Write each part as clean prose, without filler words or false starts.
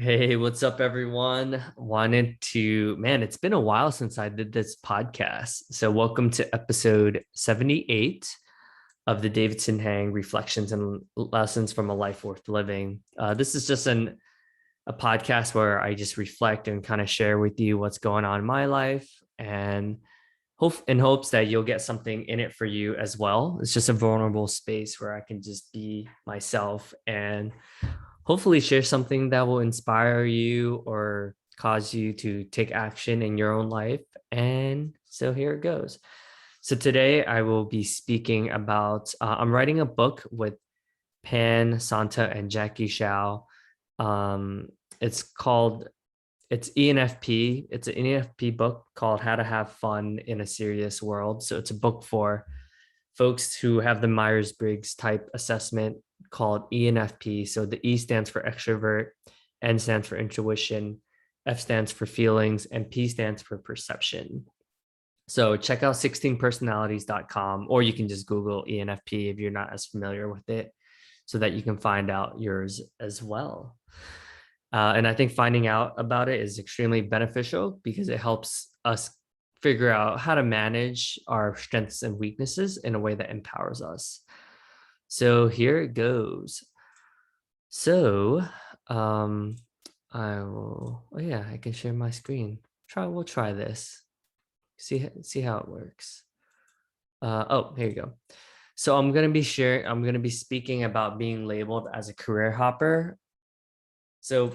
Hey, what's up, everyone? Man, it's been a while since I did this podcast. So, welcome to episode 78 of the Davidson Hang Reflections and Lessons from a Life Worth Living. This is just a podcast where I just reflect and kind of share with you what's going on in my life and in hopes that you'll get something in it for you as well. It's just a vulnerable space where I can just be myself and hopefully share something that will inspire you or cause you to take action in your own life. And so here it goes. So today I will be speaking about, I'm writing a book with Pan, Santa, and Jackie Shao. Um, it's called, it's ENFP. It's an ENFP book called How to Have Fun in a Serious World. So it's a book for folks who have the Myers-Briggs type assessment called ENFP. So the E stands for extrovert, N stands for intuition, F stands for feelings, and P stands for perception. So check out 16personalities.com, or you can just Google ENFP if you're not as familiar with it, so that you can find out yours as well. And I think finding out about it is extremely beneficial because it helps us figure out how to manage our strengths and weaknesses in a way that empowers us. So here it goes. So I will, oh yeah, I can share my screen. We'll try this. See how it works. Oh, here you go. So I'm going to be speaking about being labeled as a career hopper. So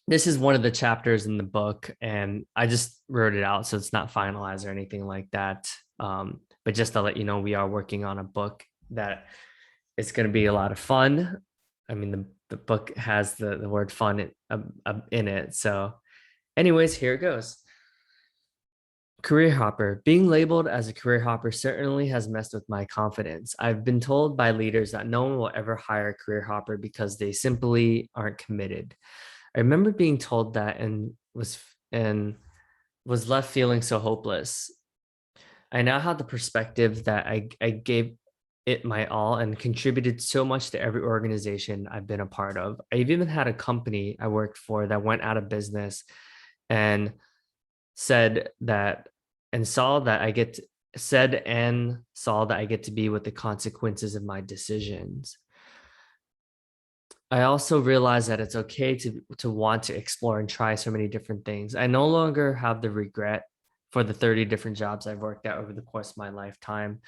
this is one of the chapters in the book, and I just wrote it out, so it's not finalized or anything like that. But just to let you know, we are working on a book that it's going to be a lot of fun. I mean, the book has the word fun in it. So, anyways, here it goes. Career hopper. Being labeled as a career hopper certainly has messed with my confidence. I've been told by leaders that no one will ever hire a career hopper because they simply aren't committed. I remember being told that and was left feeling so hopeless. I now have the perspective that I gave it my all and contributed so much to every organization I've been a part of. I've even had a company I worked for that went out of business and said that and saw that I get to, said and saw that I get to be with the consequences of my decisions. I also realized that it's okay to want to explore and try so many different things. I no longer have the regret for the 30 different jobs I've worked at over the course of my lifetime,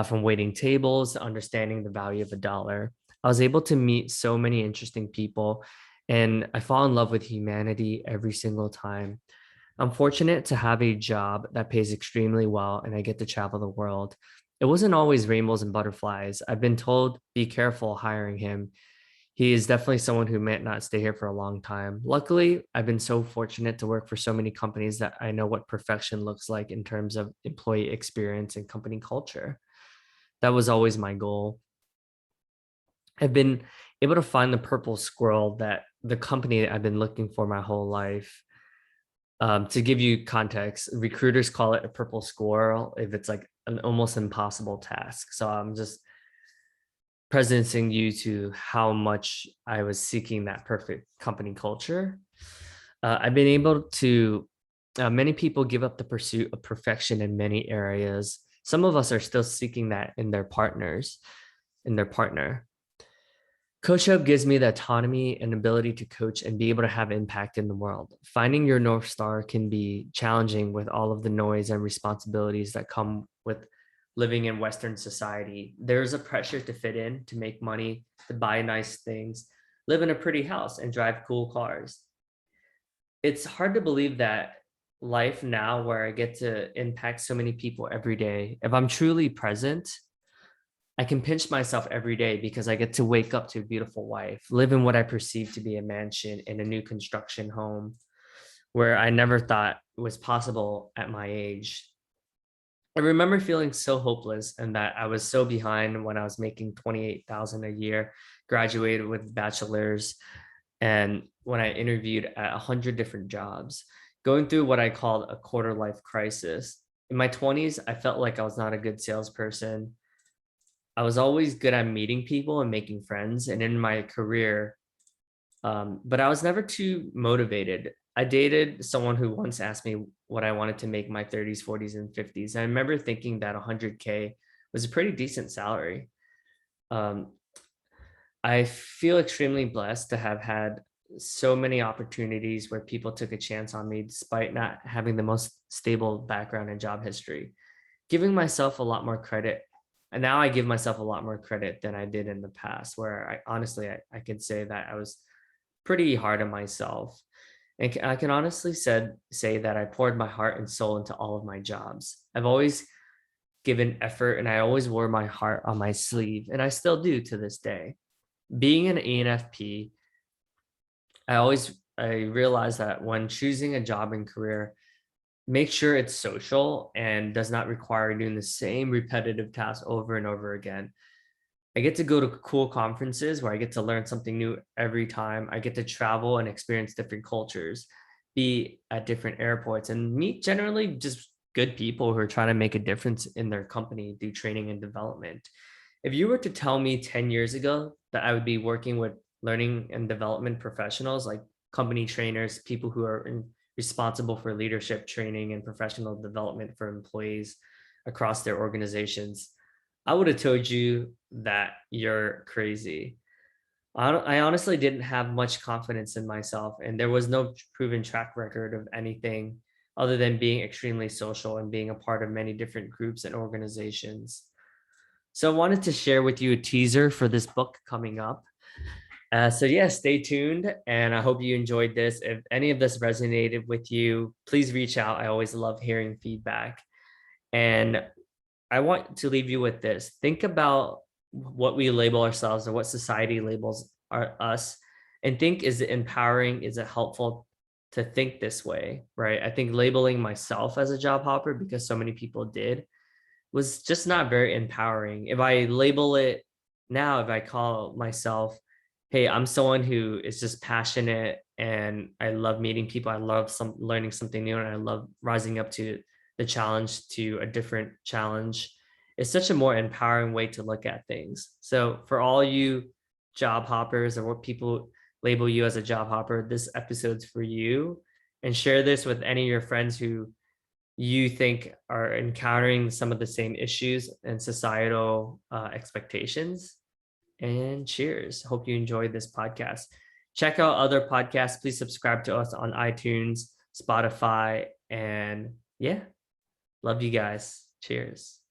from waiting tables to understanding the value of a dollar. I was able to meet so many interesting people, and I fall in love with humanity every single time. I'm fortunate to have a job that pays extremely well, and I get to travel the world. It wasn't always rainbows and butterflies. I've been told, be careful hiring him. He is definitely someone who might not stay here for a long time. Luckily, I've been so fortunate to work for so many companies that I know what perfection looks like in terms of employee experience and company culture. That was always my goal. I've been able to find the purple squirrel that the company that I've been looking for my whole life. To give you context, recruiters call it a purple squirrel if it's like an almost impossible task. So I'm just presencing you to how much I was seeking that perfect company culture. I've been able to, many people give up the pursuit of perfection in many areas. Some of us are still seeking that in their partners, in their partner. CoachHub gives me the autonomy and ability to coach and be able to have impact in the world. Finding your North Star can be challenging with all of the noise and responsibilities that come with living in Western society. There's a pressure to fit in, to make money, to buy nice things, live in a pretty house, and drive cool cars. It's hard to believe that life now, where I get to impact so many people every day, if I'm truly present, I can pinch myself every day because I get to wake up to a beautiful wife, live in what I perceive to be a mansion in a new construction home where I never thought was possible at my age. I remember feeling so hopeless and that I was so behind when I was making 28,000 a year, graduated with bachelor's, and when I interviewed at 100 different jobs, going through what I called a quarter life crisis. In my 20s, I felt like I was not a good salesperson. I was always good at meeting people and making friends. And in my career, But I was never too motivated. I dated someone who once asked me what I wanted to make my 30s, 40s, and 50s. I remember thinking that 100K was a pretty decent salary. Um, I feel extremely blessed to have had so many opportunities where people took a chance on me despite not having the most stable background and job history, giving myself a lot more credit. And now I give myself a lot more credit than I did in the past, where I could say that I was pretty hard on myself. And I can honestly say that I poured my heart and soul into all of my jobs. I've always given effort and I always wore my heart on my sleeve, and I still do to this day. Being an ENFP, I realize that when choosing a job and career, make sure it's social and does not require doing the same repetitive tasks over and over again. I get to go to cool conferences where I get to learn something new every time. I get to travel and experience different cultures, be at different airports, and meet generally just good people who are trying to make a difference in their company, do training and development. If you were to tell me 10 years ago that I would be working with learning and development professionals like company trainers, people who are responsible for leadership training and professional development for employees across their organizations, I would have told you that you're crazy. I honestly didn't have much confidence in myself, and there was no proven track record of anything other than being extremely social and being a part of many different groups and organizations. So I wanted to share with you a teaser for this book coming up. So yeah, stay tuned, and I hope you enjoyed this. If any of this resonated with you, please reach out. I always love hearing feedback. And I want to leave you with this. Think about what we label ourselves or what society labels us, and think, is it empowering? Is it helpful to think this way, right? I think labeling myself as a job hopper, because so many people did, was just not very empowering. If I label it now, if I call myself, hey, I'm someone who is just passionate and I love meeting people, I love learning something new, and I love rising up to the challenge, to a different challenge. It's such a more empowering way to look at things. So for all you job hoppers, or what people label you as a job hopper, this episode's for you. And share this with any of your friends who you think are encountering some of the same issues and societal expectations. And cheers. Hope you enjoyed this podcast. Check out other podcasts. Please subscribe to us on iTunes, Spotify, and yeah, love you guys. Cheers.